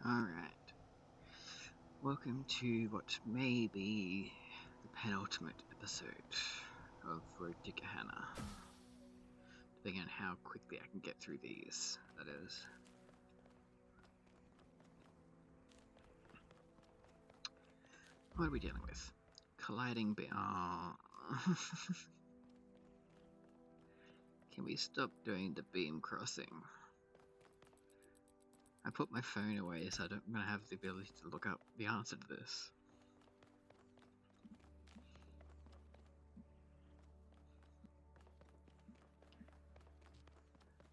Alright, welcome to what may be the penultimate episode of Road to Gehenna. Depending on how quickly I can get through these, that is. What are we dealing with? Colliding beam. Oh. Can we stop doing the beam crossing? I put my phone away so I'm going to have the ability to look up the answer to this.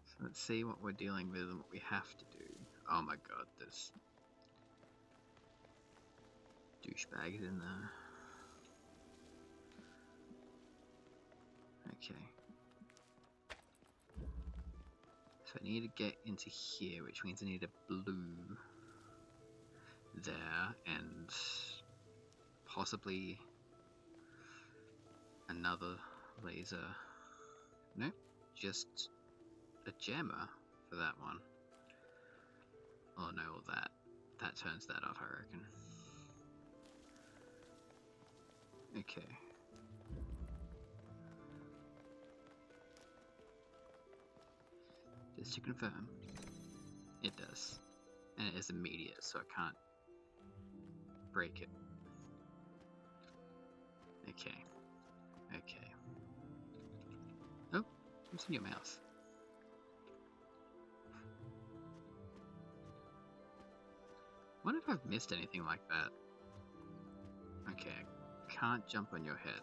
So let's see what we're dealing with and what we have to do. Oh my god, there's douchebags in there. Okay. So I need to get into here, which means I need a blue there and possibly another laser. Nope, just a jammer for that one. Oh no, that turns that off, I reckon. Okay. Just to confirm, it does. And it is immediate, so I can't break it. Okay. Okay. Oh, what's in your mouth? Wonder if I've missed anything like that. Okay, I can't jump on your head,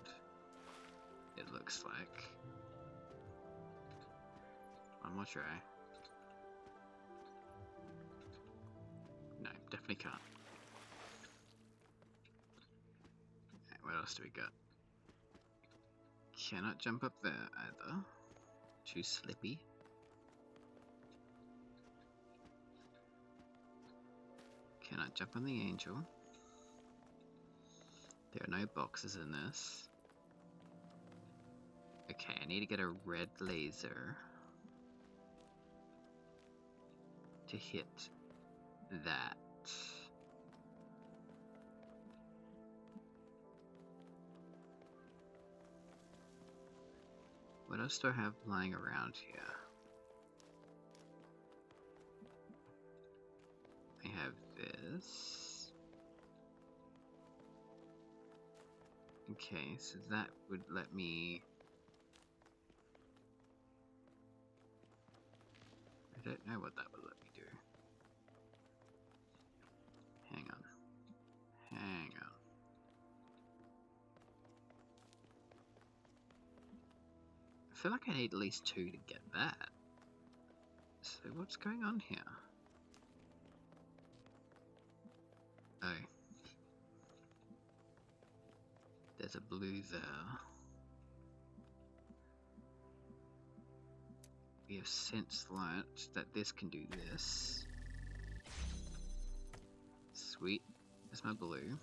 it looks like. One more try. No, definitely can't. Right, what else do we got? Cannot jump up there either. Too slippy. Cannot jump on the angel. There are no boxes in this. Okay, I need to get a red laser to hit that. What else do I have lying around here? I have this. Okay, so that would let me... I don't know what that would let me do. Hang on. Hang on. I feel like I need at least 2 to get that. So what's going on here? Oh. There's a blue there. We have since learnt that this can do this. Sweet. There's my blue.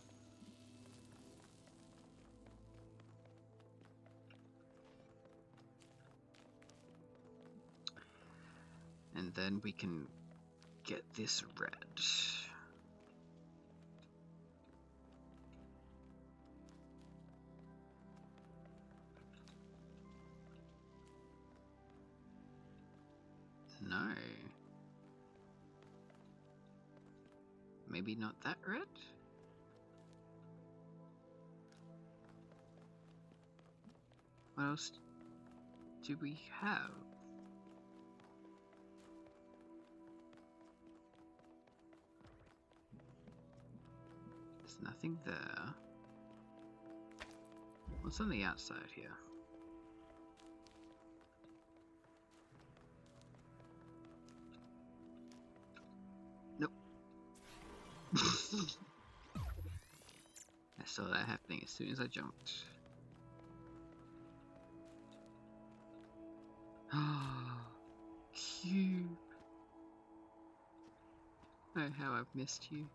And then we can get this red. No. Maybe not that red? What else do we have? There's nothing there. What's on the outside here? Nope. I saw that happening as soon as I jumped. Ah, cube. Oh, how I've missed you.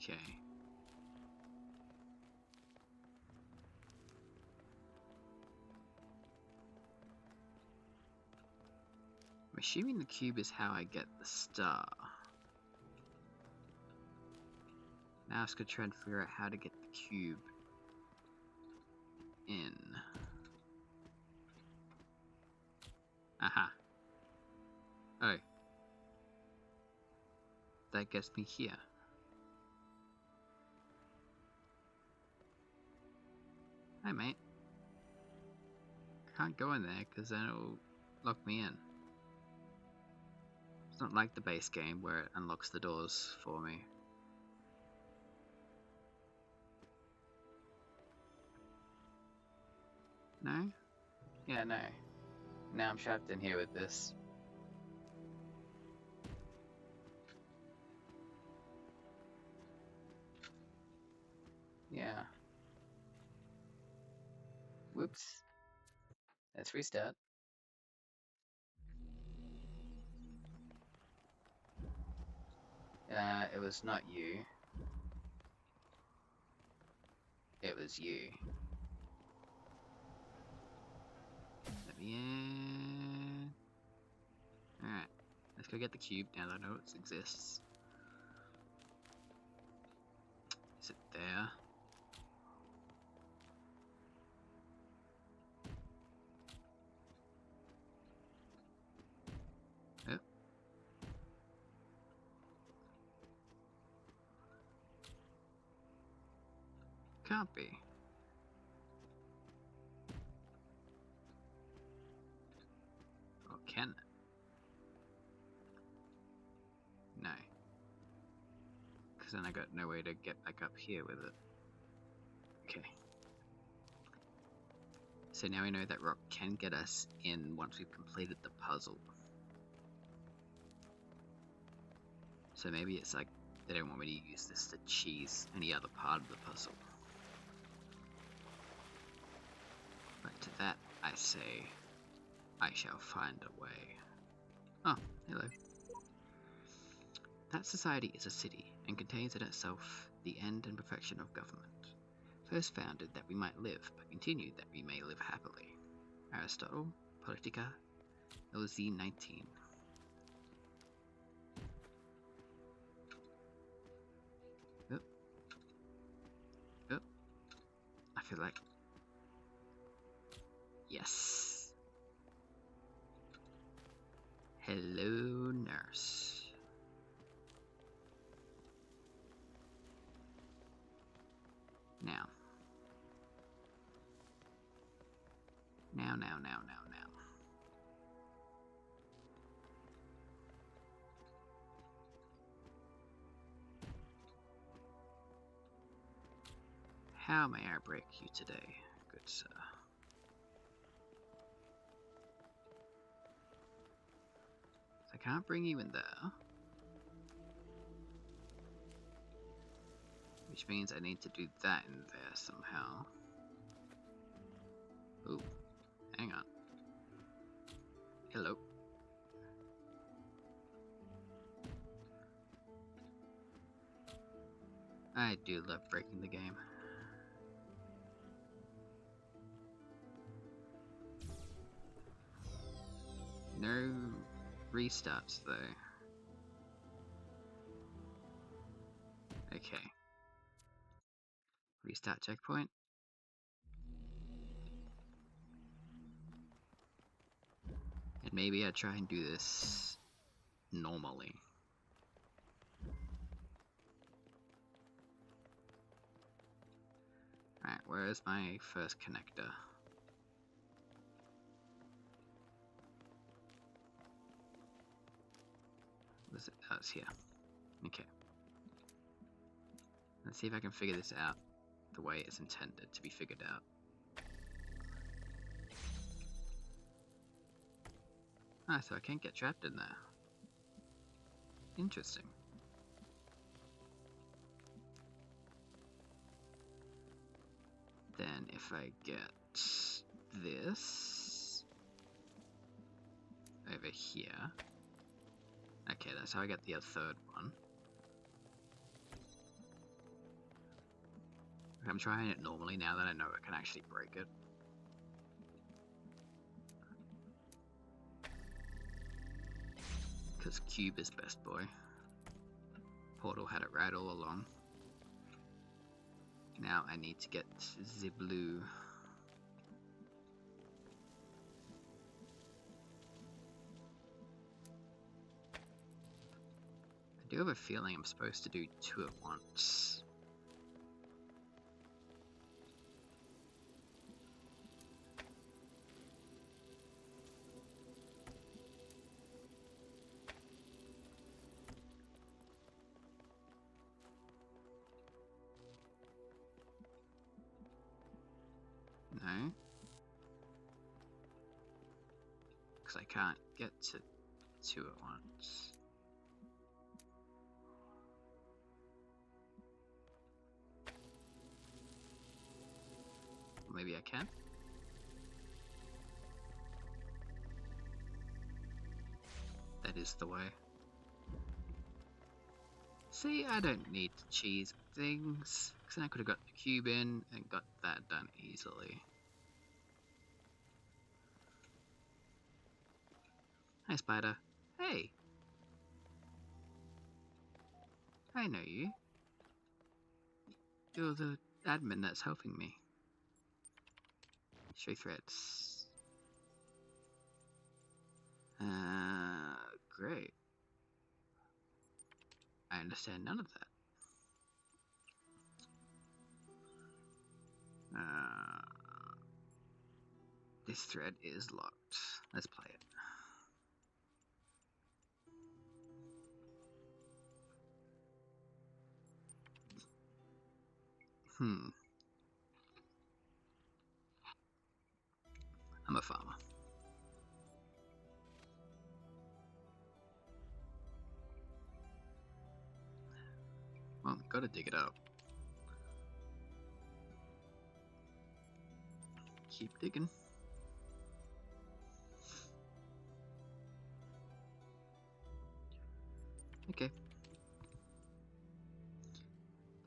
Okay. I'm assuming the cube is how I get the star. Now I just gotta try and figure out how to get the cube in. Aha. Oh. That gets me here. Hi, mate. Can't go in there because then it'll lock me in. It's not like the base game where it unlocks the doors for me. No? Yeah, no. Now I'm trapped in here with this. Yeah. Whoops. Let's restart. It was not you. It was you. Let me in. Alright. Let's go get the cube now that I know it exists. Is it there? Oh. Can't be. Or can it? No. Because then I got no way to get back up here with it. Okay. So now we know that rock can get us in once we've completed the puzzle. So maybe it's like they don't want me to use this to cheese any other part of the puzzle. But to that I say, I shall find a way. Oh, hello. That society is a city, and contains in itself the end and perfection of government. First founded that we might live, but continued that we may live happily. Aristotle, Politica, LZ 19. Oop. Oop. I feel like... Yes. Hello, nurse. Now. Now. How may I break you today, good sir? I can't bring you in there. Which means I need to do that in there somehow. Ooh, hang on. Hello. I do love breaking the game. No restarts though. Okay. Restart checkpoint. And maybe I try and do this normally. Alright, where is my first connector? Was it? Oh, it's here. Okay. Let's see if I can figure this out the way it's intended to be figured out. Ah, so I can't get trapped in there. Interesting. Then if I get this over here. Okay, that's how I get the third one. I'm trying it normally now that I know I can actually break it. Because Cube is best boy. Portal had it right all along. Now I need to get the blue. I do have a feeling I'm supposed to do 2 at once. No. Because I can't get to 2 at once. Maybe I can. That is the way. See, I don't need to cheese things, because then I could have got the cube in and got that done easily. Hi, Spider. Hey! I know you. You're the admin that's helping me. Show threads. Great. I understand none of that. This thread is locked. Let's play it. I'm a farmer. Well, gotta dig it up. Keep digging. Okay.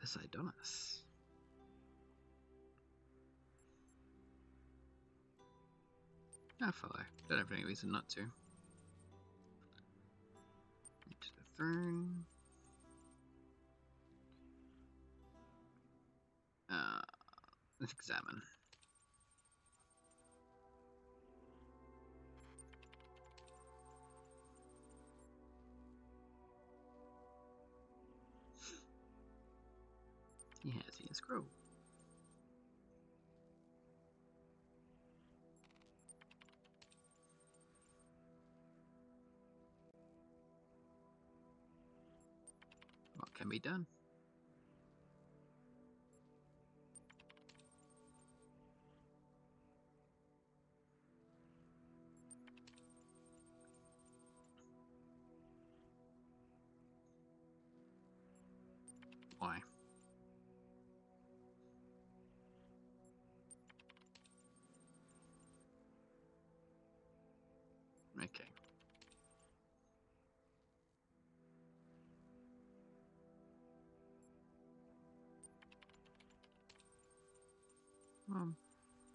Poseidonis. I'll follow. Don't have any reason not to. Into the throne. Let's examine. He has a scroll. What can be done? Why? Okay.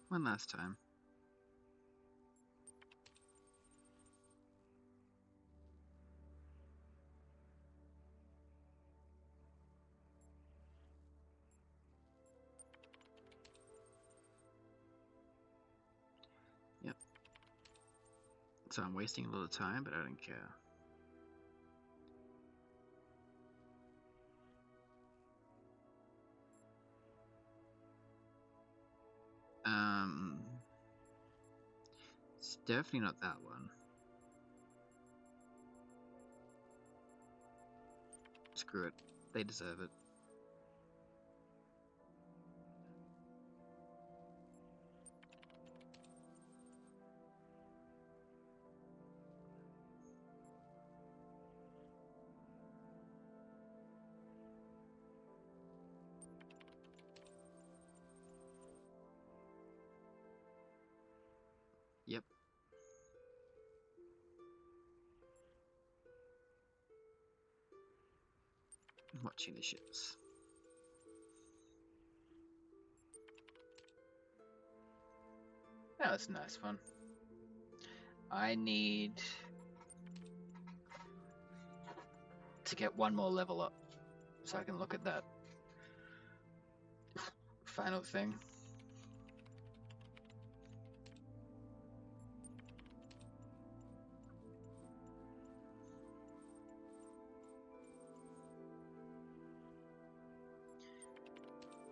One last time. Yep. So I'm wasting a little time, but I don't care. It's definitely not that one. Screw it. They deserve it. Yep. Watching the ships. That was a nice one. I need to get one more level up so I can look at that final thing.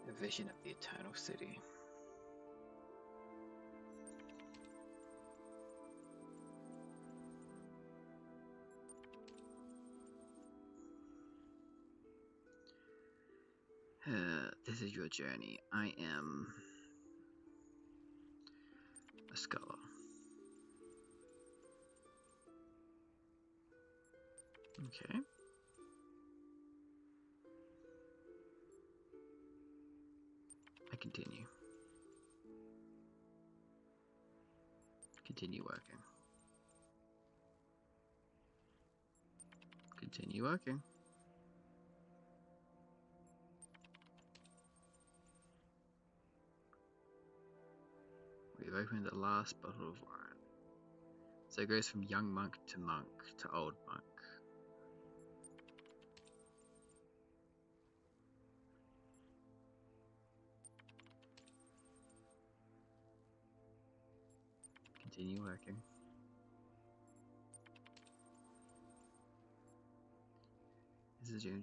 A vision of the Eternal City. This is your journey. I am a scholar. Okay. I continue. Continue working. Continue working. We've opened the last bottle of wine. So it goes from young monk to old monk. Continue working. This is June.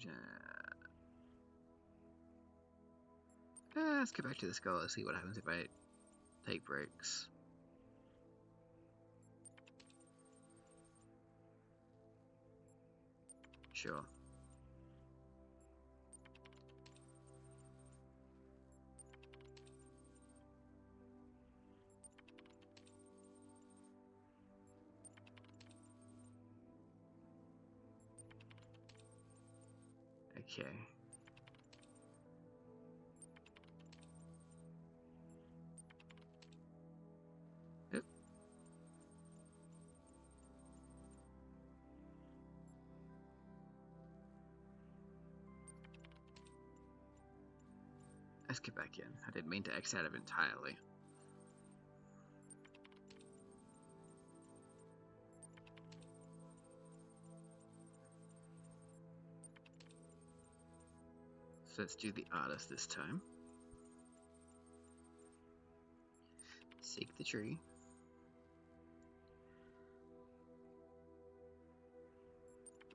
Let's go back to the scholar, see what happens if I take breaks. Sure. Okay. Yep. Let's get back in. I didn't mean to X out of it entirely. So let's do the artist this time. Seek the tree.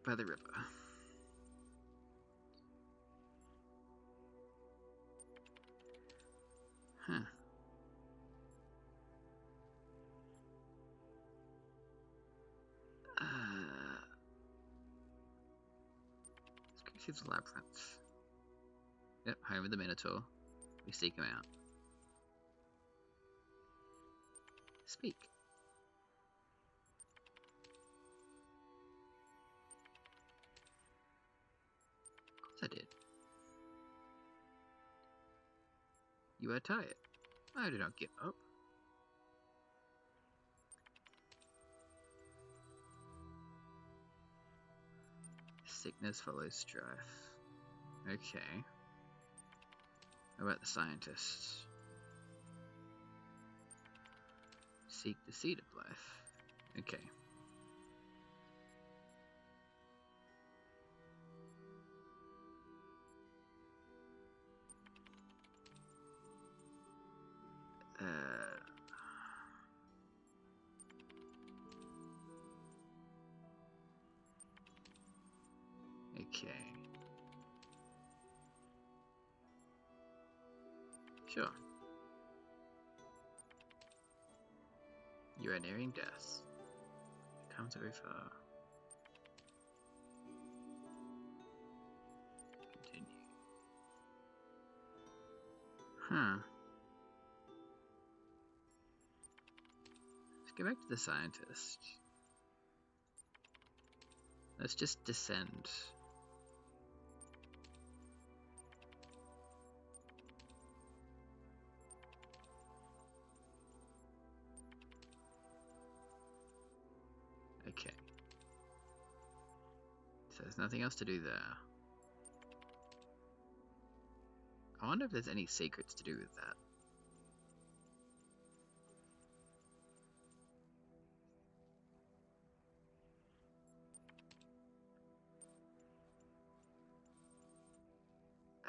By the river. Huh. Let's go see the labyrinth. Yep, home of the Minotaur. We seek him out. Speak. Of course I did. You are tired. I do not give up. Sickness follows strife. Okay. How about the scientists? Seek the seed of life. Okay. Okay. Sure. You are nearing death. Come so far. Continue. Huh. Let's go back to the scientist. Let's just descend. Okay. So there's nothing else to do there. I wonder if there's any secrets to do with that.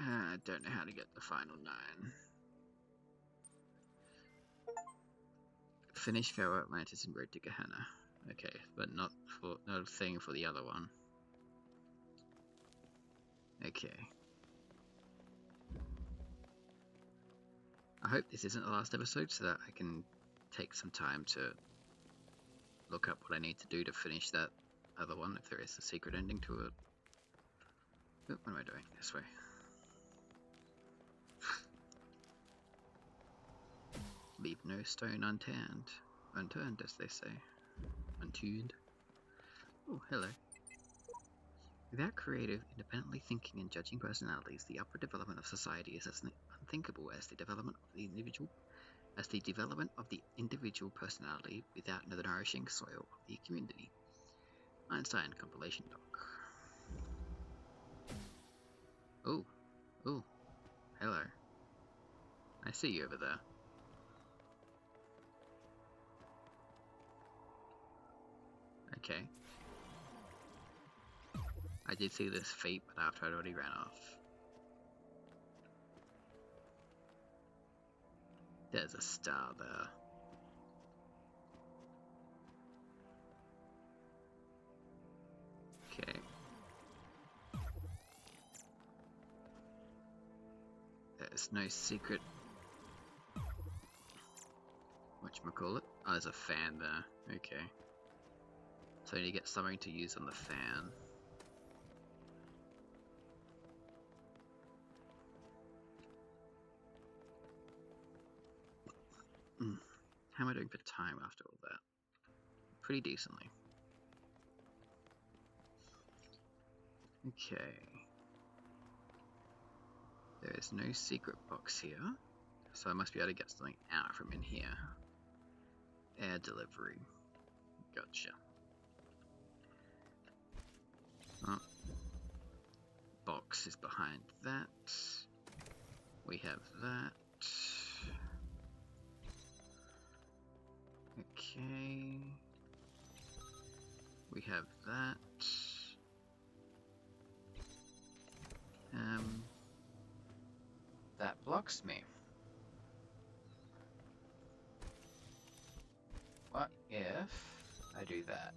I don't know how to get the final 9. Finish Pharaoh Atlantis and Road to Gehenna. Okay, but not a thing for the other one. Okay. I hope this isn't the last episode so that I can take some time to look up what I need to do to finish that other one, if there is a secret ending to it. Oh, what am I doing? This way. Leave no stone unturned, as they say. Untuned. Oh, hello. Without creative, independently thinking and judging personalities, the upward development of society is as unthinkable as the development of the individual personality without the nourishing soil of the community. Einstein compilation doc. Oh, hello. I see you over there. Okay. I did see this feat, but after I'd already ran off. There's a star there. Okay. There's no secret. Whatchamacallit? Oh, there's a fan there. Okay. So I need to get something to use on the fan. How am I doing for time after all that? Pretty decently. Okay. There is no secret box here, so I must be able to get something out from in here. Air delivery. Gotcha. Oh. Box is behind that. We have that. Okay. We have that. That blocks me. What if I do that?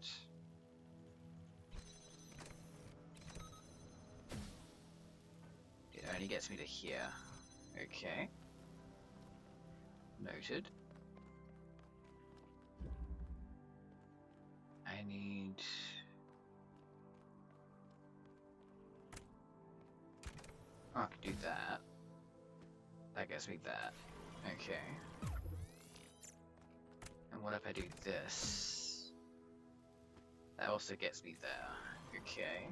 It only gets me to here. Okay. Noted. I need... Oh, I can do that. That gets me that. Okay. And what if I do this? That also gets me there. Okay.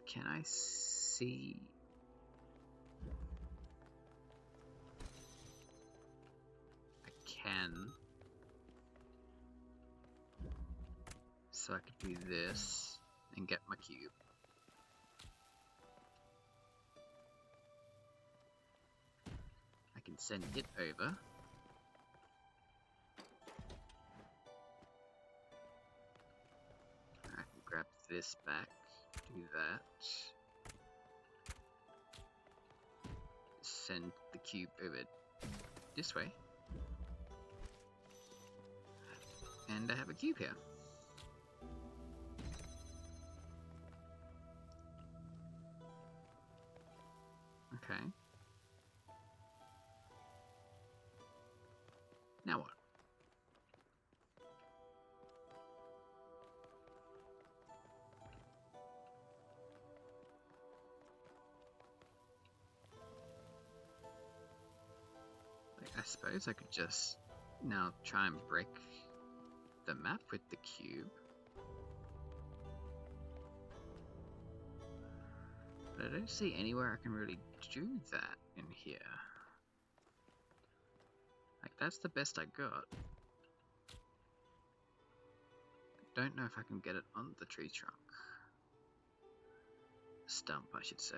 Can I see... I can. So I could do this and get my cube. I can send it over. I can grab this back, do that. Send the cube over this way. And I have a cube here. Okay. Now what? I suppose I could just now try and break the map with the cube. But I don't see anywhere I can really do that in here. Like, that's the best I got. Don't know if I can get it on the tree trunk. Stump, I should say.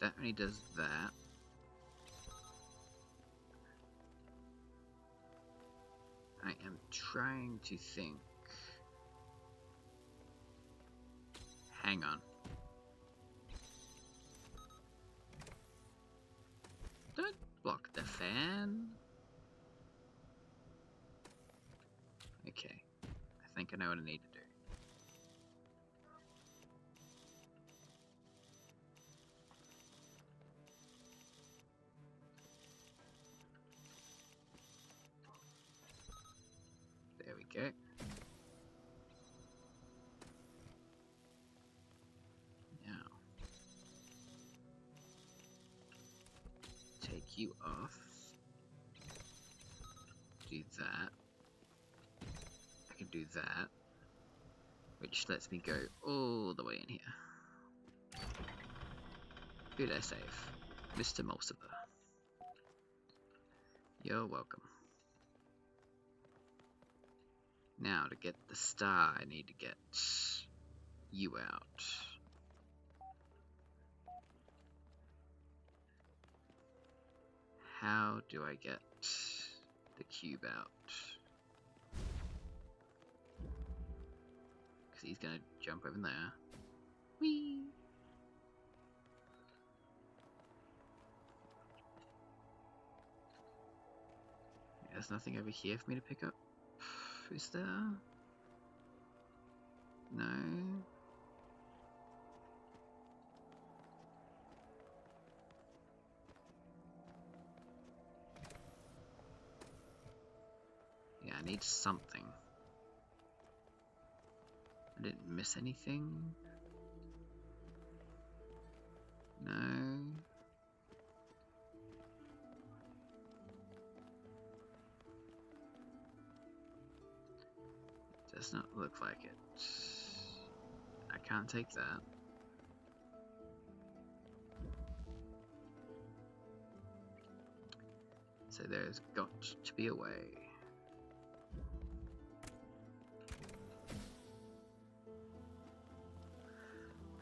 that only does that. I am trying to think. Hang on. Don't block the fan. Okay. I think I know what I need to do. There we go. Now, take you off. Do that. I can do that. Which lets me go all the way in here. Who did I save? Mr. Mulciber. You're welcome. Now, to get the star, I need to get you out. How do I get the cube out? Because he's going to jump over there. Whee! There's nothing over here for me to pick up. Is there? No. Yeah, I need something. I didn't miss anything. No. Does not look like it. I can't take that. So there's got to be a way.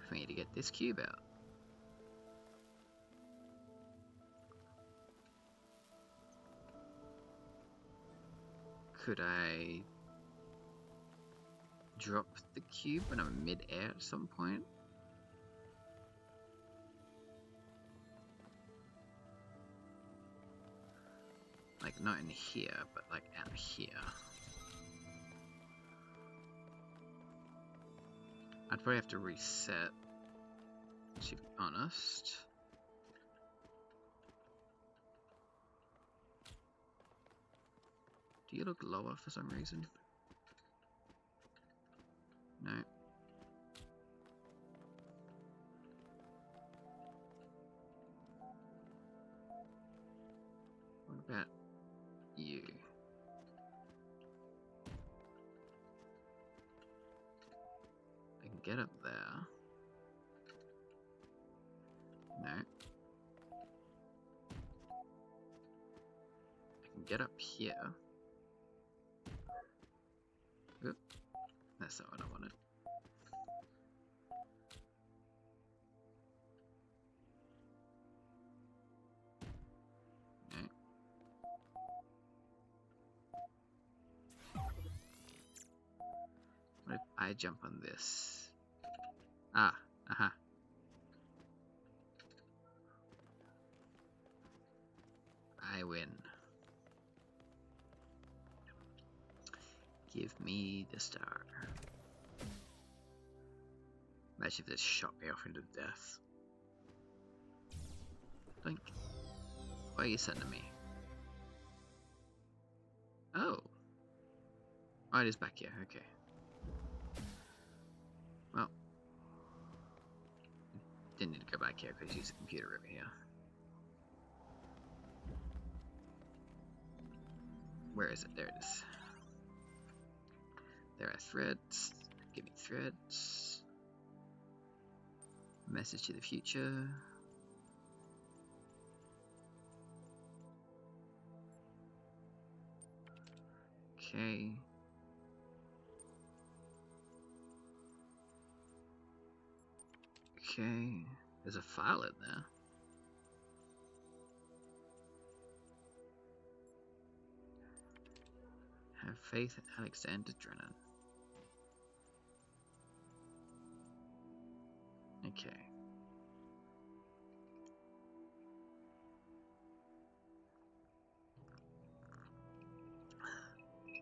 For me to get this cube out. Could I drop the cube when I'm mid-air at some point? Like, not in here, but like out here. I'd probably have to reset, to be honest. Do you look lower for some reason? No. What about you? I can get up there. No. I can get up here. Oop. That's not what I wanted. No. What if I jump on this? Ah, aha. I win. Give me the star. Imagine if this shot me off into death. Blink. Why are you sending me? Oh. Oh, it is back here, okay. Well. Didn't need to go back here because use the computer over here. Where is it? There it is. There are threads. Give me threads. Message to the future. Okay. Okay. There's a file in there. Have faith in Alexander Drennan. Okay.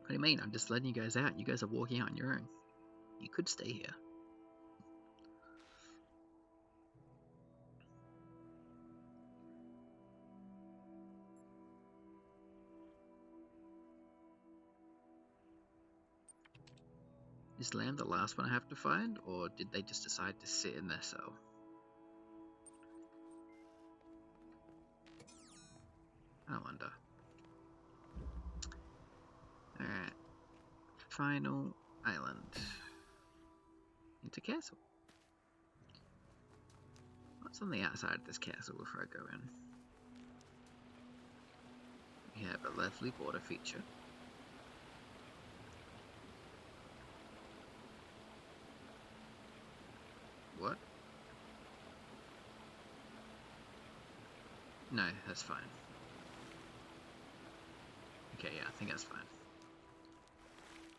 What do you mean? I'm just letting you guys out. You guys are walking out on your own. You could stay here. Is Lamb the last one I have to find, or did they just decide to sit in their cell? I wonder. Alright. Final island. Into castle. What's on the outside of this castle before I go in? We have a lovely water feature. What? No, that's fine. Okay, yeah, I think that's fine.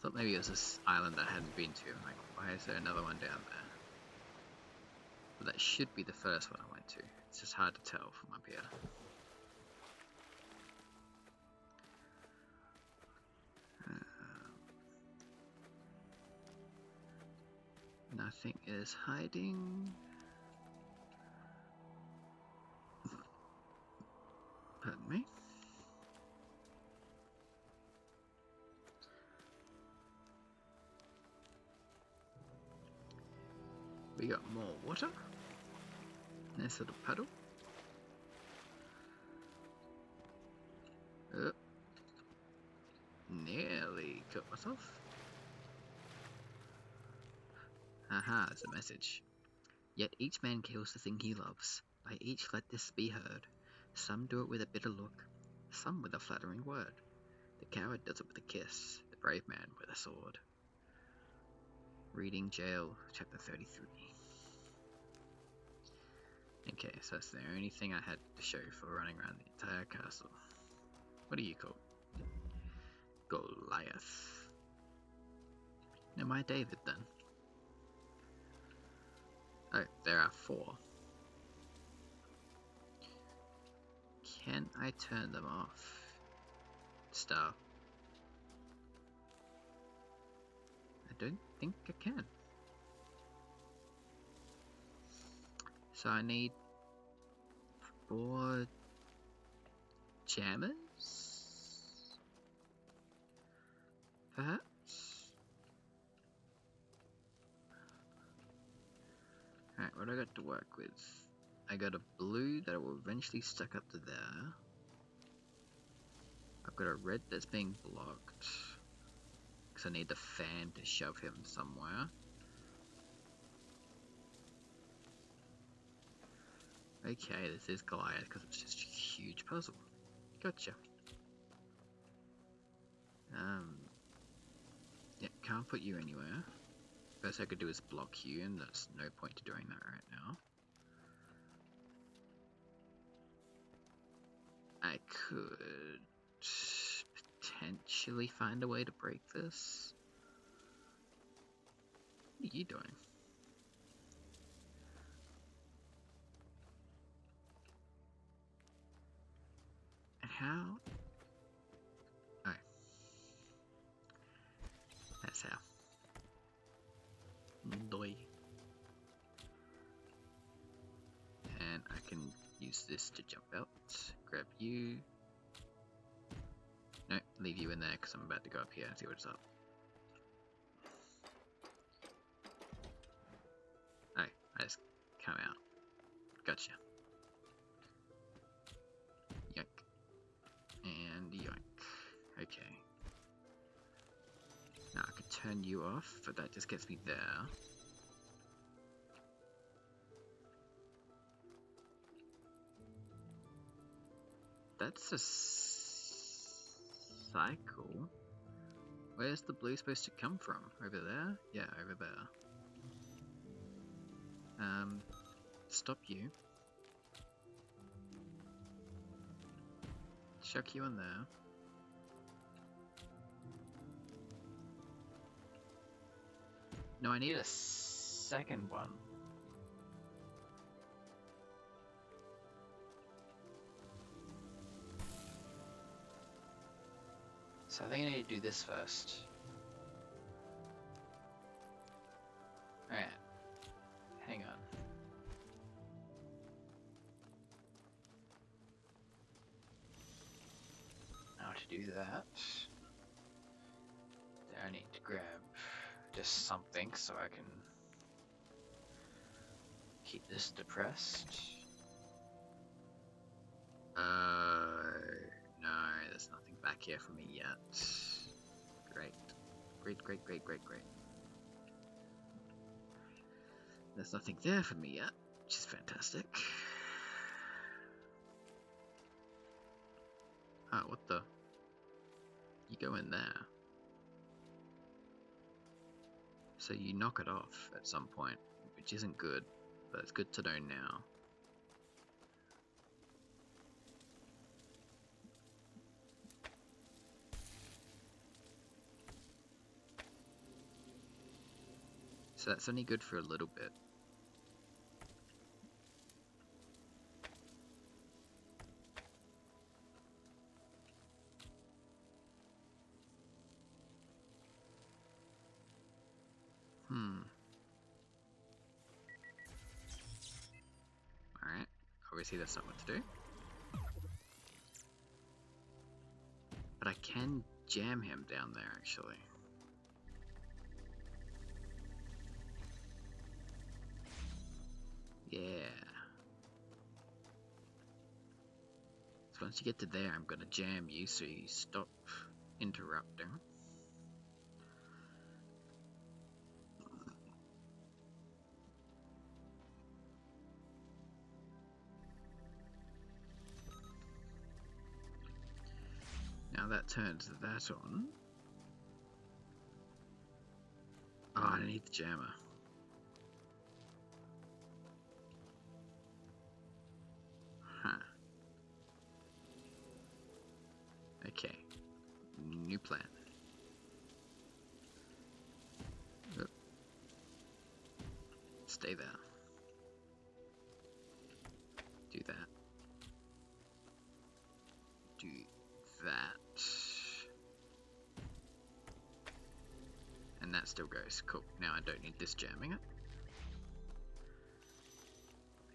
Thought maybe it was this island I hadn't been to. I'm like, why is there another one down there? But that should be the first one I went to. It's just hard to tell from up here. Nothing is hiding. Pardon me. We got more water. Nice little puddle. Nearly cut myself. Haha, it's a message. Yet each man kills the thing he loves. By each let this be heard. Some do it with a bitter look, some with a flattering word. The coward does it with a kiss, the brave man with a sword. Reading Jail, chapter 33. Okay, so that's the only thing I had to show for running around the entire castle. What are you called? Goliath. Am I David then? Oh, there are 4. Can I turn them off? Star. I don't think I can. So I need 4 jammers? Perhaps? Alright, what do I got to work with? I got a blue that will eventually stuck up to there. I've got a red that's being blocked. Because I need the fan to shove him somewhere. Okay, this is Goliath because it's just a huge puzzle. Gotcha. Yeah, can't put you anywhere. Best I could do is block you, and that's no point to doing that right now. I could potentially find a way to break this. What are you doing? And how? Oh. That's how. Doi. And I can use this to jump out. Grab you. No, leave you in there because I'm about to go up here and see what's up. Oh, I just come out. Gotcha. Yoink. And yoink. Okay. Now I could turn you off, but that just gets me there. That's a cycle. Where's the blue supposed to come from? Over there? Yeah, over there. Stop you. Chuck you in there. No, I need a second one. So I think I need to do this first. Alright. Hang on. Now to do that, I need to grab just something so I can keep this depressed. No, there's nothing back here for me yet. Great. Great. There's nothing there for me yet, which is fantastic. Ah, what the? You go in there. So you knock it off at some point, which isn't good, but it's good to know now. So that's only good for a little bit. Alright, obviously that's not what to do. But I can jam him down there, actually. Yeah. So once you get to there, I'm gonna jam you so you stop interrupting. Now that turns that on. Oh, I need the jammer. Huh. Okay. New plan. Oh. Stay there. Do that. Do that. And that still goes. Cool. Now I don't need this jamming it.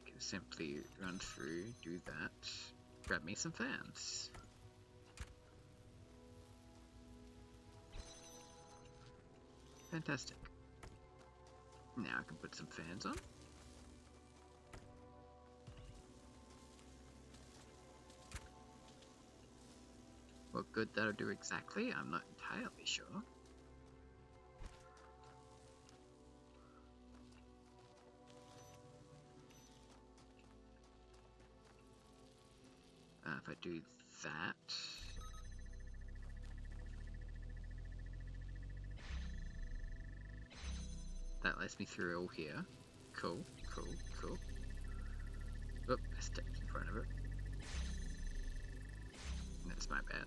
I can simply run through, do that, grab me some fans. Fantastic. Now I can put some fans on. What good that'll do exactly, I'm not entirely sure. If I do that... That lets me through all here. Cool. Oop, I stepped in front of it. That's my bad.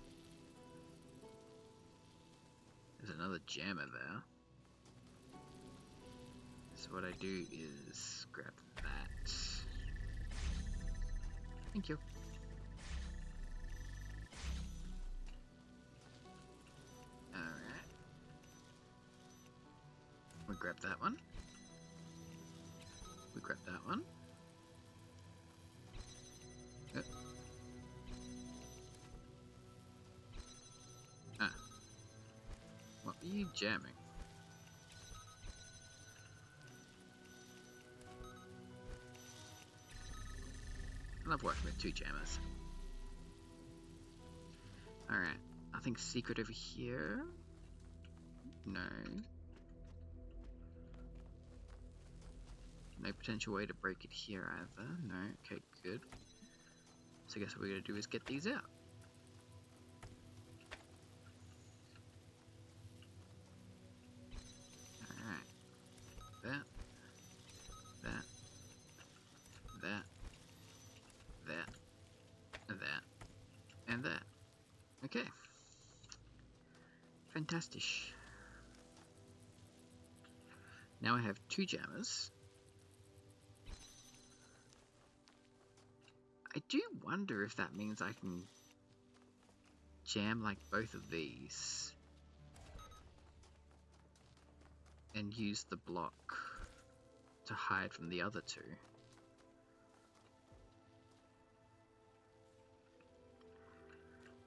There's another jammer there. So what I do is grab that. Thank you. Alright. We grab that one. We grab that one. Oh. Ah. What are you jamming? I love working with two jammers. Alright. Nothing secret over here. No. No potential way to break it here either. No. Okay, good. So I guess what we're gonna do is get these out. Alright. That. And that. Okay. Fantastic. Now I have 2 jammers. I do wonder if that means I can jam like both of these and use the block to hide from the other 2.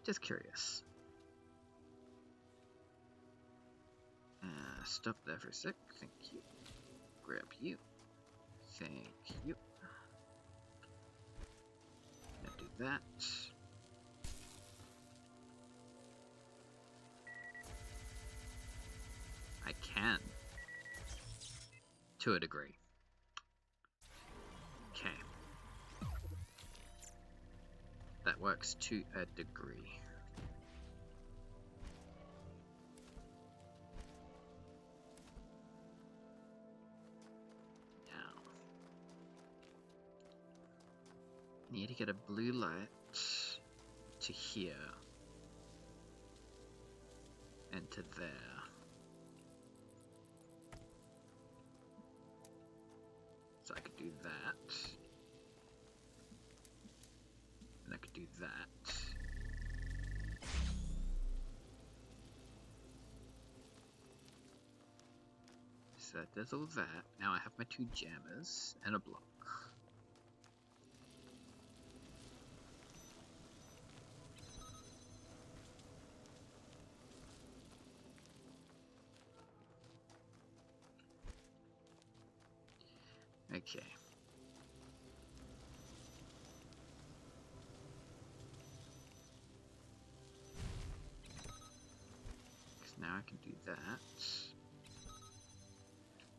Just curious. Stop there for a sec. Thank you. Grab you. Thank you. Now do that. I can. To a degree. Okay. That works to a degree. Need to get a blue light to here and to there. So I could do that. And I could do that. So that does all that. Now I have my 2 jammers and a block. Okay. Because now I can do that.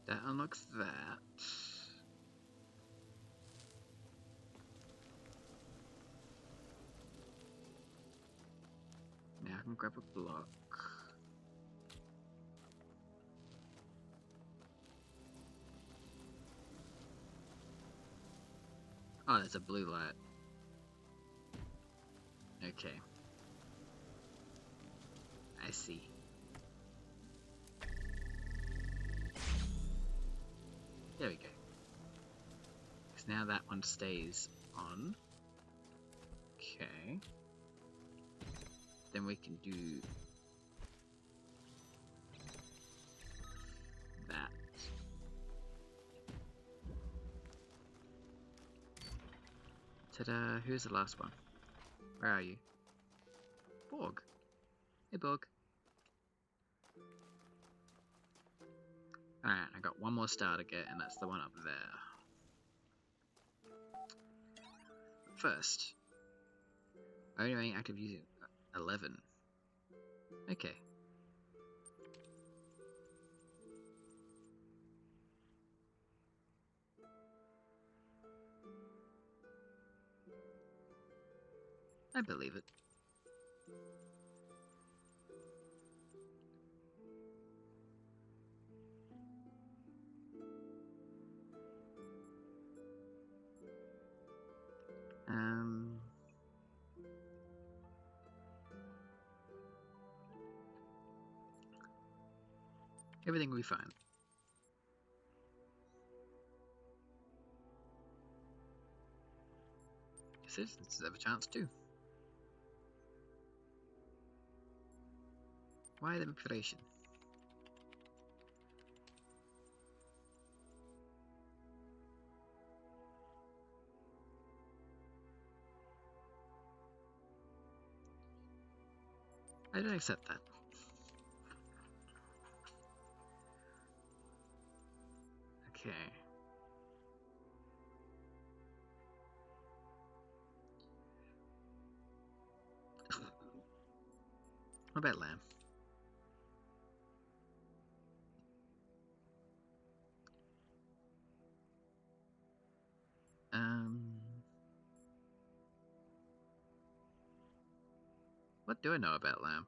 That unlocks that. Now I can grab a block. Oh, there's a blue light. Okay. I see. There we go. Because now that one stays on. Okay. Then we can do that. Ta-da! Who's the last one? Where are you? Borg. Hey, Borg. Alright, I got one more star to get, and that's the one up there. First, only active using 11. Okay. I believe it. Everything will be fine. Citizens have a chance too. Why the manipulation? I don't accept that. Okay. What about Lamb? What do I know about Lamb?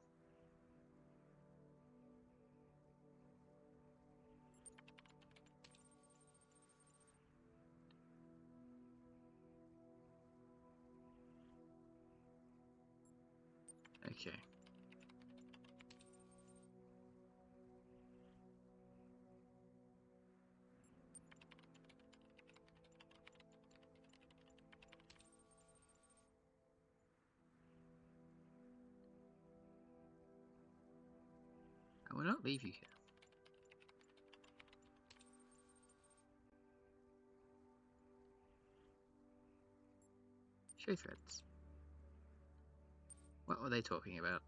Okay. leave you here. Show threads. What were they talking about?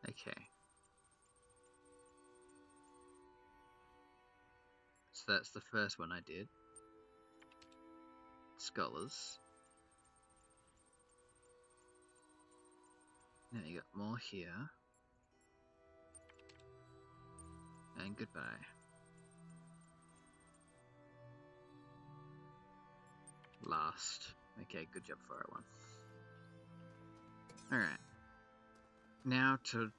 Okay. So that's the first one I did. Scholars. Now you got more here. And goodbye. Last. Okay, good job for that one. Alright. Now to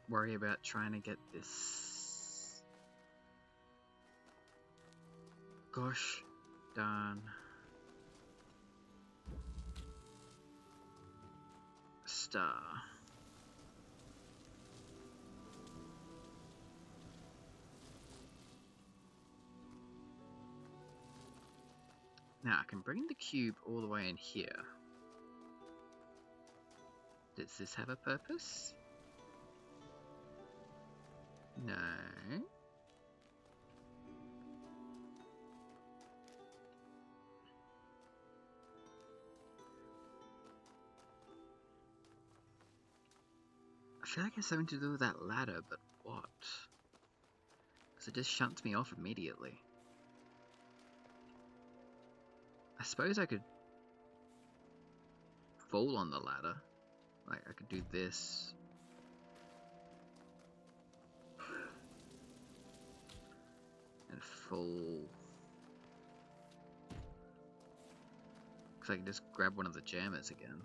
worry about trying to get this. Gosh darn star. Now I can bring the cube all the way in here. Does this have a purpose? No. I feel like it's something to do with that ladder, but what? Because it just shunts me off immediately. I suppose I could fall on the ladder. Like, I could do this. And fall. Because I can just grab one of the jammers again.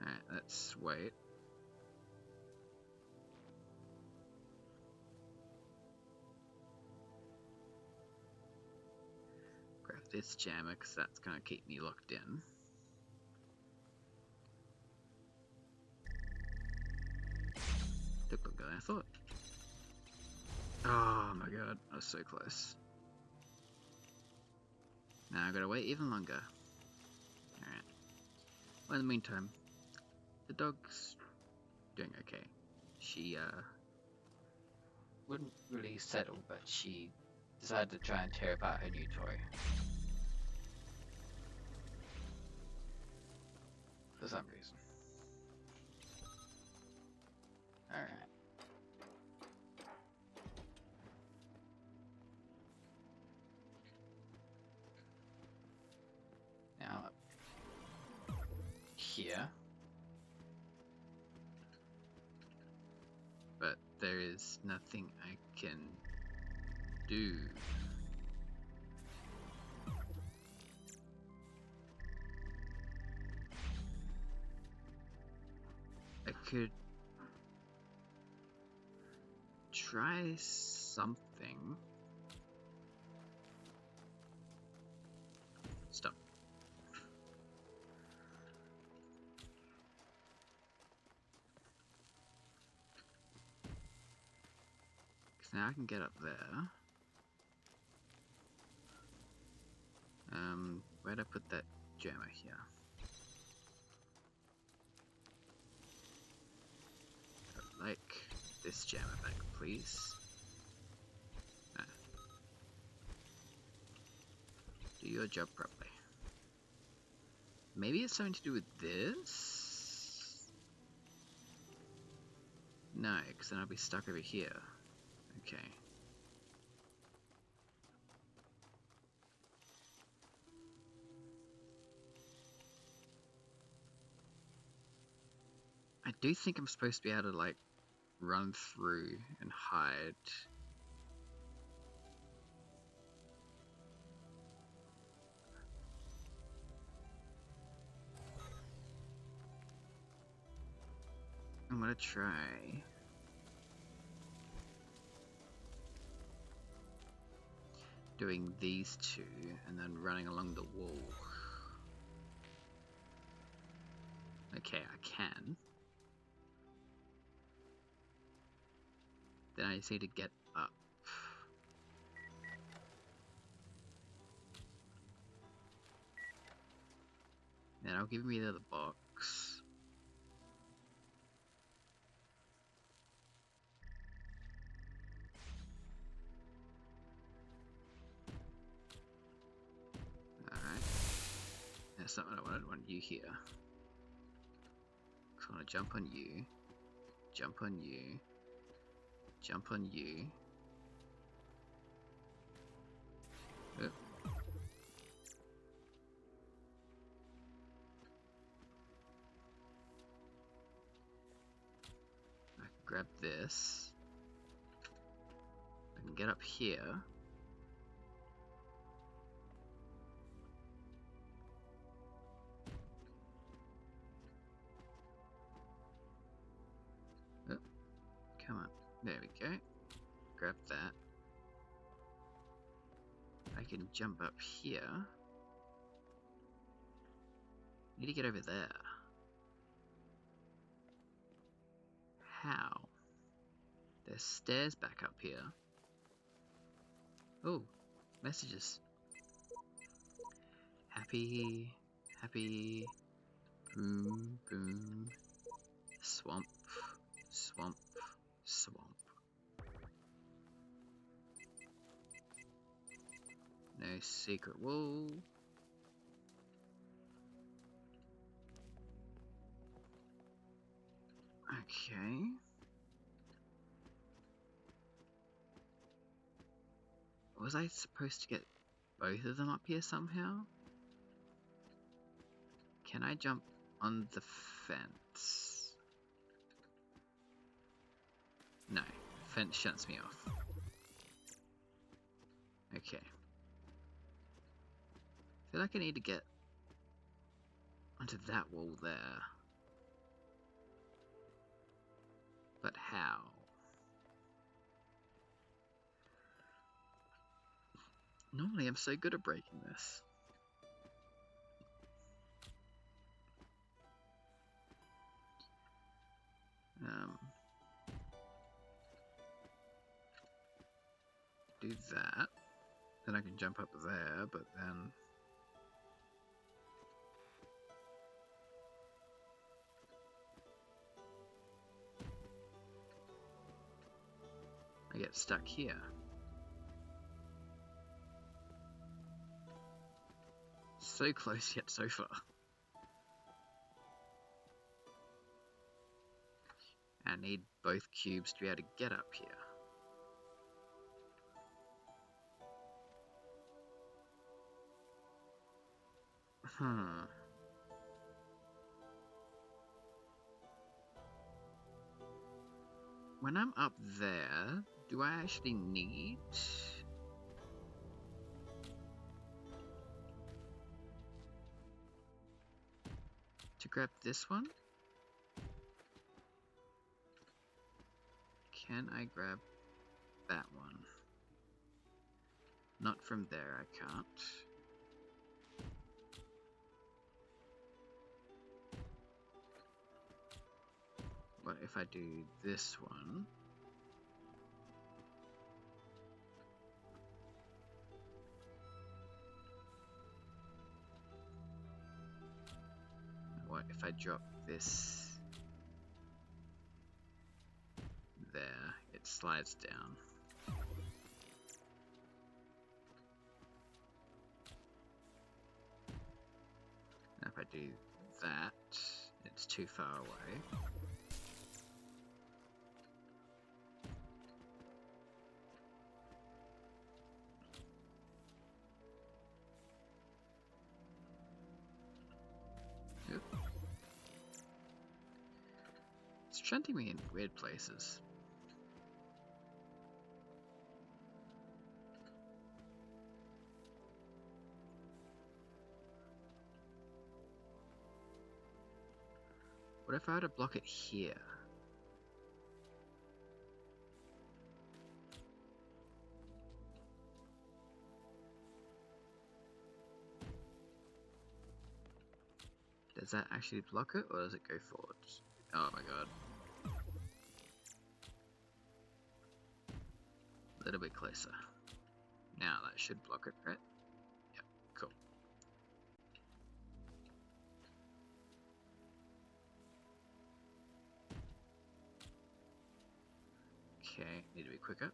Alright, let's wait. Grab this jammer because that's going to keep me locked in. Took longer than I thought. Oh my god, I was so close. Now I've got to wait even longer. Alright. Well, in the meantime, the dog's doing okay. She, wouldn't really settle, but she decided to try and tear apart her new toy. For some reason. Alright. Now, here. But there is nothing I can do. I could try something. Stop. Because now I can get up there. Where'd I put that jammer here? I'd like this jammer back, please. No. Do your job properly. Maybe it's something to do with this? No, because then I'll be stuck over here. Okay. I do think I'm supposed to be able to, like, run through and hide. I'm gonna try. doing these two and then running along the wall. Okay, I can. Then I just need to get up. Then I'll give me the other box. Alright. That's not what I wanted. I want you here. So I want to jump on you. Jump on you. Jump on you. Oh. I can grab this. I can get up here. Oh. Come on. There we go. Grab that. I can jump up here. Need to get over there. How? There's stairs back up here. Oh, messages. Happy, happy, boom, boom, swamp, swamp, swamp. No secret wall. Okay. Was I supposed to get both of them up here somehow? Can I jump on the fence? No, fence shuts me off. Okay. I feel like I need to get onto that wall there. But how? Normally I'm so good at breaking this. Do that. Then I can jump up there, but then... I get stuck here. So close yet so far. I need both cubes to be able to get up here. When I'm up there, do I actually need to grab this one? Can I grab that one? Not from there, I can't. What if I do this one? What if I drop this there? It slides down. Now if I do that, it's too far away. Oop. It's shunting me in weird places. What if I were to block it here? Does that actually block it, or does it go forward? Oh my god. A little bit closer. Now that should block it, right? Yep, cool. Okay, need to be quicker.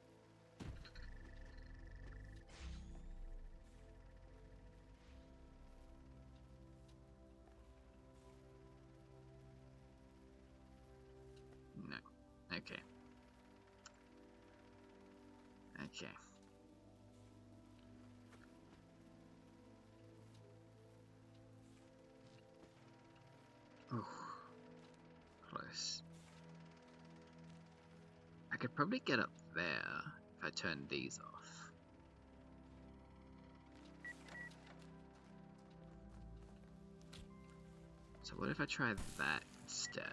No. Okay. Okay. Ooh. Close. I could probably get up there if I turn these off. So what if I try that instead?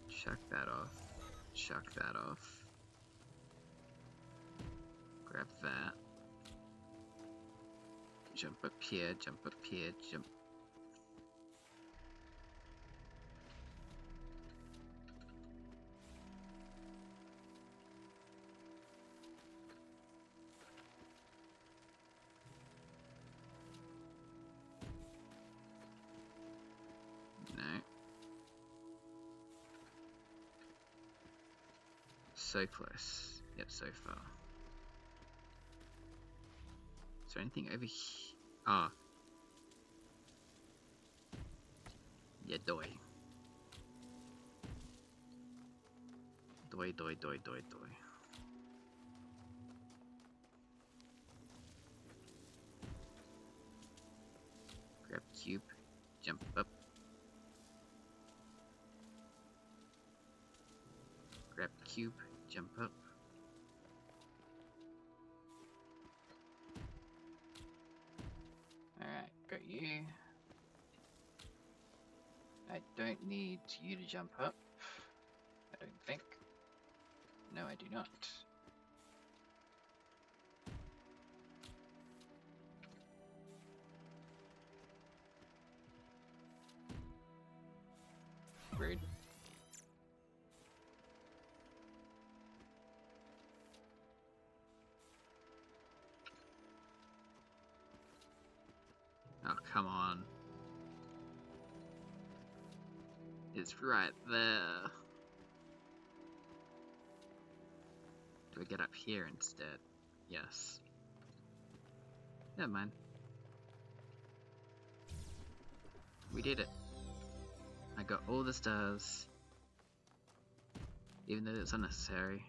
Chuck that off. Chuck that off. Grab that. Jump up here, jump up here, jump. No. So close. Yep, so far. Is there anything over here? Ah. Oh. Yeah, doy. Doy, doy, doy, doy, doy. Grab cube. Jump up. Grab cube. Jump up. Alright, got you. I don't need you to jump up. I don't think. No, I do not. Rude. Oh, come on. It's right there. Do I get up here instead? Yes. Never mind. We did it. I got all the stars. Even though it's unnecessary.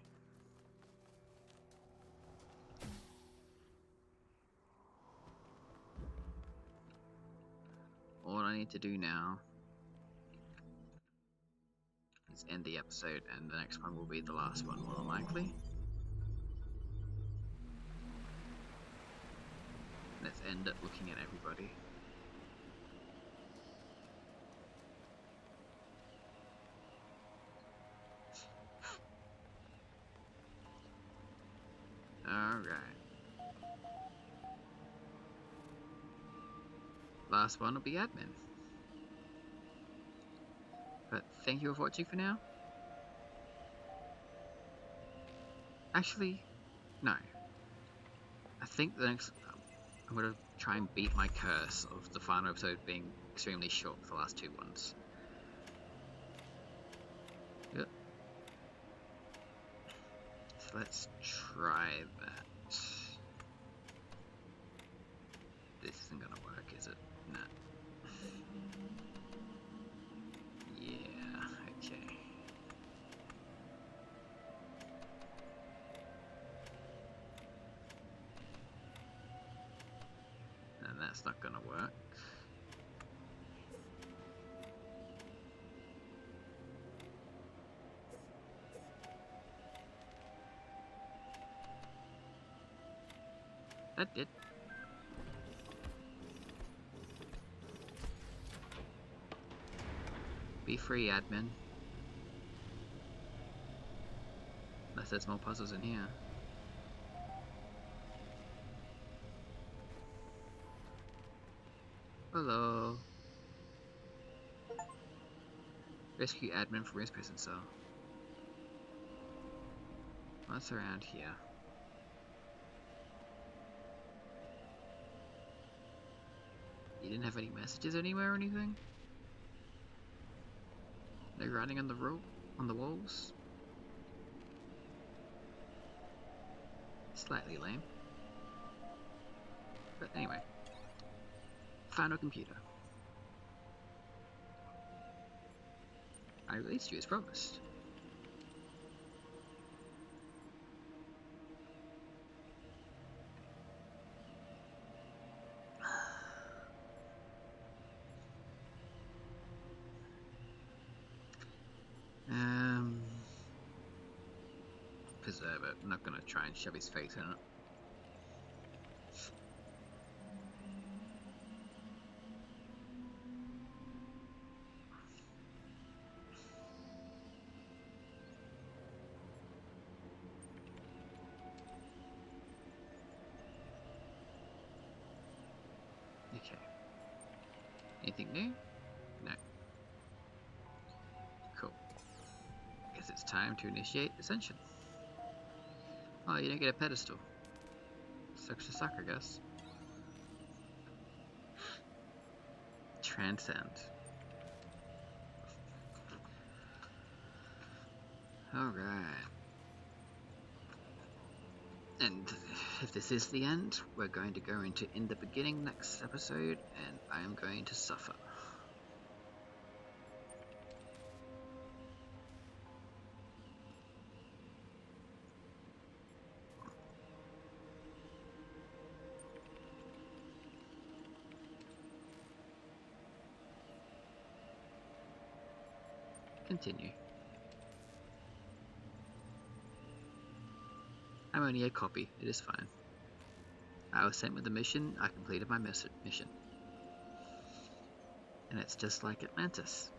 All I need to do now is end the episode, and the next one will be the last one, more than likely. Let's end it looking at everybody. Alright. Last one will be admin. But thank you for watching for now. Actually, no. I think the next... I'm going to try and beat my curse of the final episode being extremely short for the last two ones. Yep. So let's try that. This isn't going to work, is it? No. Yeah, okay. And that's not gonna work. That did. Be free, admin. Unless there's more puzzles in here. Hello. Rescue admin from his prison cell. What's around here? You didn't have any messages anywhere or anything? No writing on the on the walls? Slightly lame. But anyway. Final computer. I released you as promised. Preserve it. I'm not gonna try and shove his face in it. Okay. Anything new? No. Cool. Guess it's time to initiate ascension. Oh, you don't get a pedestal. Sucks to suck, I guess. Transcend. Alright. And if this is the end, we're going to go into In the Beginning next episode, and I am going to suffer. Continue. I'm only a copy, it is fine. I was sent with a mission, I completed my mission. And it's just like Atlantis.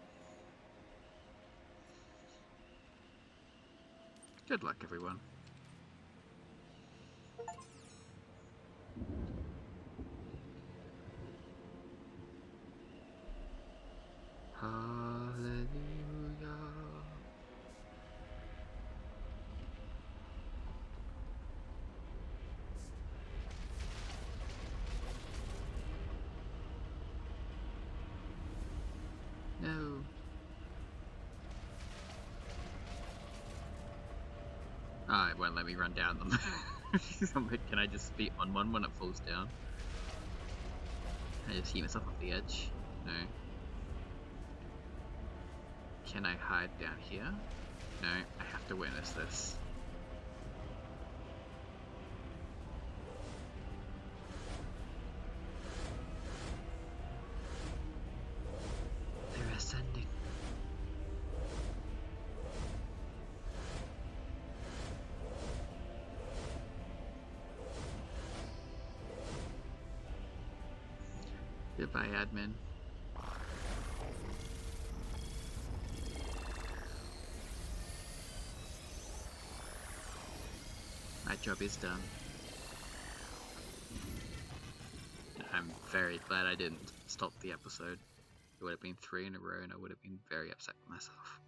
Good luck, everyone. Hallelujah. No. Ah, it won't let me run down them. Can I just be on one when it falls down? Can I just heat myself off the edge? No. Can I hide down here? No, I have to witness this. They're ascending. Goodbye, admin. My job is done. I'm very glad I didn't stop the episode. It would have been 3 in a row and I would have been very upset with myself.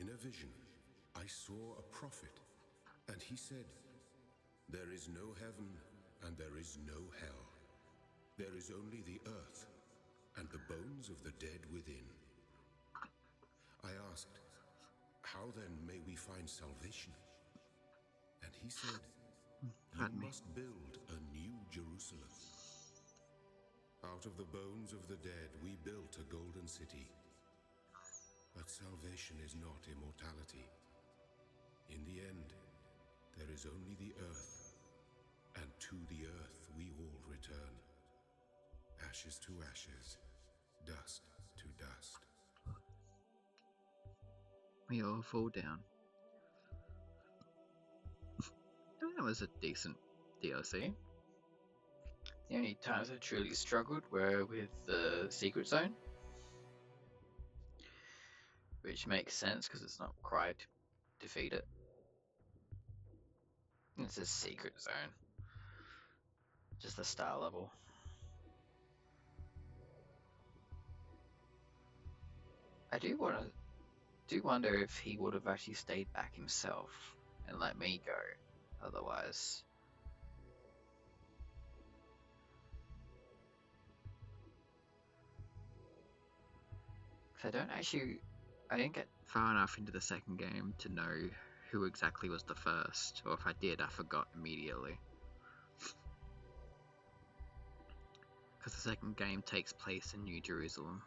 In a vision, I saw a prophet, and he said, "There is no heaven and there is no hell. There is only the earth and the bones of the dead within." I asked, "How then may we find salvation?" And he said, "You must build a new Jerusalem. Out of the bones of the dead we built a golden city. But salvation is not immortality. In the end, there is only the earth, and to the earth we all return. Ashes to ashes, dust to dust." We all fall down. That was a decent DLC. The only times I truly struggled were with the secret zone. which makes sense because it's not required to defeat it. It's a secret zone, just the star level. I do wonder if he would have actually stayed back himself and let me go otherwise. Because I didn't get far enough into the second game to know who exactly was the first, or if I did, I forgot immediately. Because the second game takes place in New Jerusalem,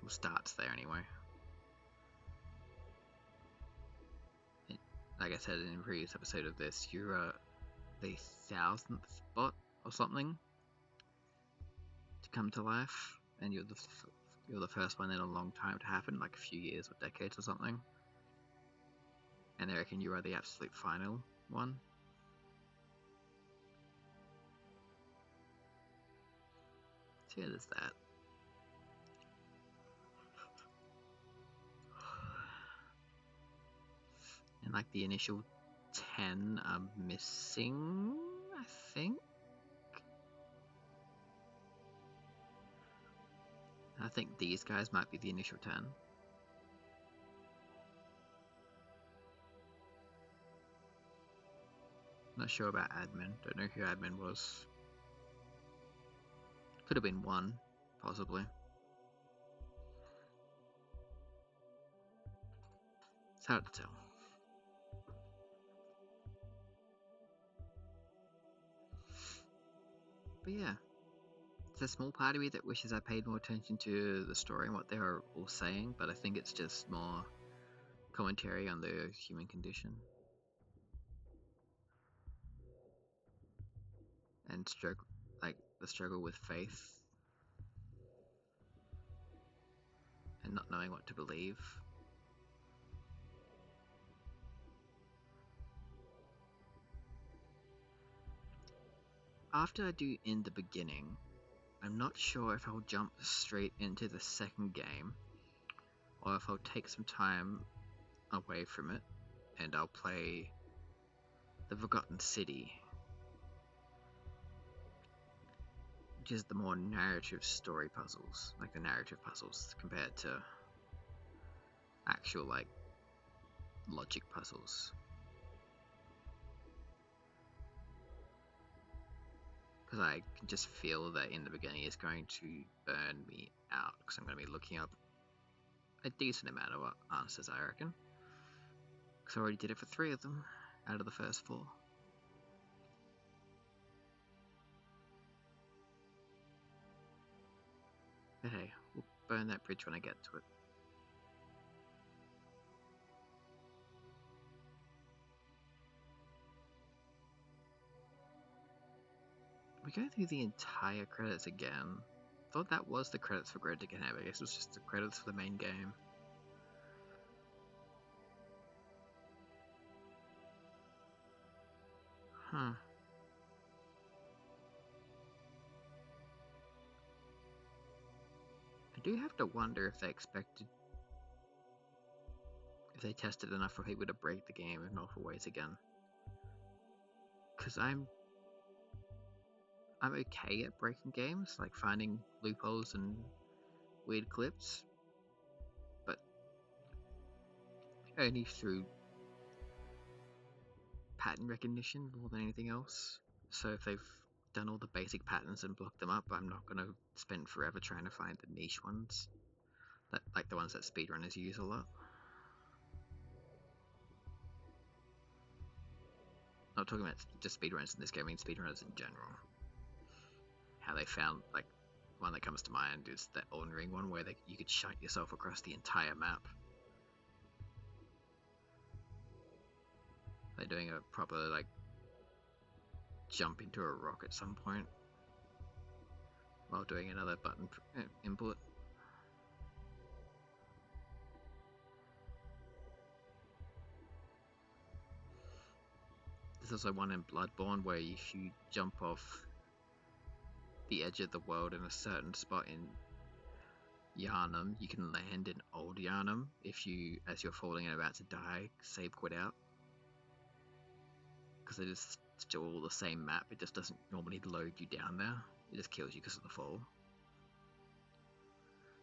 or starts there anyway. Like I said in a previous episode of this, you're the 1000th bot or something to come to life, and you're the first one in a long time to happen, like a few years or decades or something. And they reckon you are the absolute final one. So yeah, there's that. And like the initial 10 are missing, I think. I think these guys might be the initial 10. Not sure about admin. Don't know who admin was. Could have been one, possibly. It's hard to tell. But yeah, it's a small part of me that wishes I paid more attention to the story and what they were all saying, but I think it's just more commentary on the human condition. And the struggle with faith and not knowing what to believe. After I do in the beginning, I'm not sure if I'll jump straight into the second game or if I'll take some time away from it and I'll play the Forgotten City, which is the more narrative story puzzles, like the narrative puzzles compared to actual like logic puzzles. Because I can just feel that in the beginning it's going to burn me out because I'm going to be looking up a decent amount of answers, I reckon. Because I already did it for 3 of them out of the first 4. But hey, we'll burn that bridge when I get to it. We go through the entire credits again. Thought that was the credits for Gehenna, I guess it was just the credits for the main game. Huh. I do have to wonder if they tested enough for people to break the game in multiple ways again. Because I'm okay at breaking games, like finding loopholes and weird clips, but only through pattern recognition more than anything else. So if they've done all the basic patterns and blocked them up, I'm not going to spend forever trying to find the niche ones, like the ones that speedrunners use a lot. Not talking about just speedrunners in this game, I mean speedrunners in general. How they found, like, one that comes to mind is the Elden Ring one where you could shut yourself across the entire map. They're doing a proper, like, jump into a rock at some point while doing another button input. There's also one in Bloodborne where if you jump off the edge of the world in a certain spot in Yarnum, you can land in Old Yarnum if you, as you're falling and about to die, save quit out. Because it is still the same map, it just doesn't normally load you down there. It just kills you because of the fall.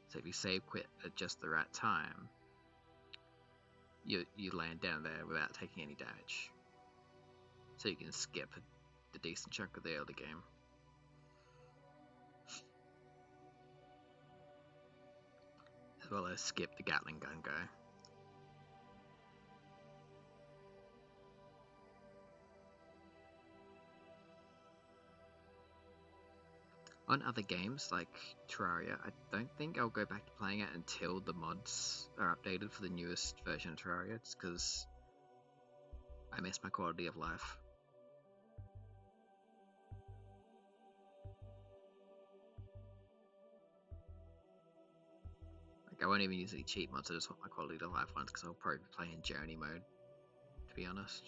So if you save quit at just the right time, you land down there without taking any damage. So you can skip the decent chunk of the early game. As well as skip the Gatling gun guy. On other games like Terraria, I don't think I'll go back to playing it until the mods are updated for the newest version of Terraria, just because I miss my quality of life. Like, I won't even use any cheat mods, I just want my quality of life ones, because I'll probably play in journey mode, to be honest.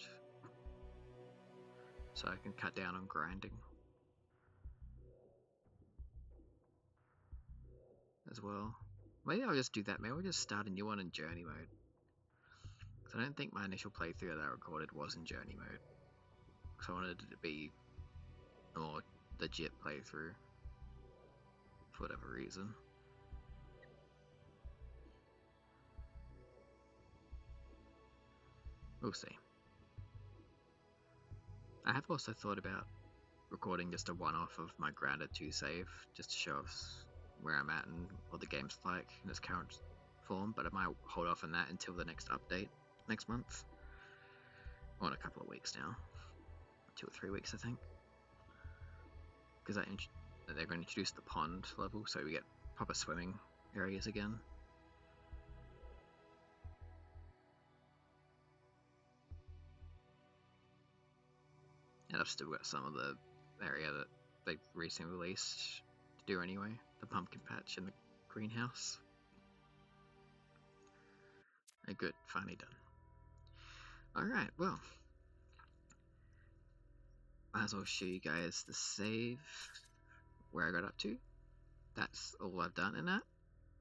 So I can cut down on grinding as well. Maybe I'll just do that. Maybe I'll just start a new one in journey mode. Because I don't think my initial playthrough that I recorded was in journey mode. Because I wanted it to be a more legit playthrough. For whatever reason. We'll see. I have also thought about recording just a one-off of my Grounded 2 save, just to show us where I'm at and what the game's like in its current form, but I might hold off on that until the next update next month. Or in a couple of weeks now. 2 or 3 weeks, I think. Because they're going to introduce the pond level, so we get proper swimming areas again. And I've still got some of the area that they've recently released to do anyway. The pumpkin patch and the greenhouse. Good, finally done. Alright, well. Might as well show you guys the save, where I got up to. That's all I've done in that.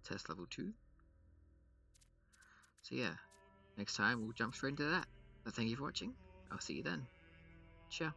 Test level 2. So yeah, next time we'll jump straight into that. But thank you for watching. I'll see you then. Ciao.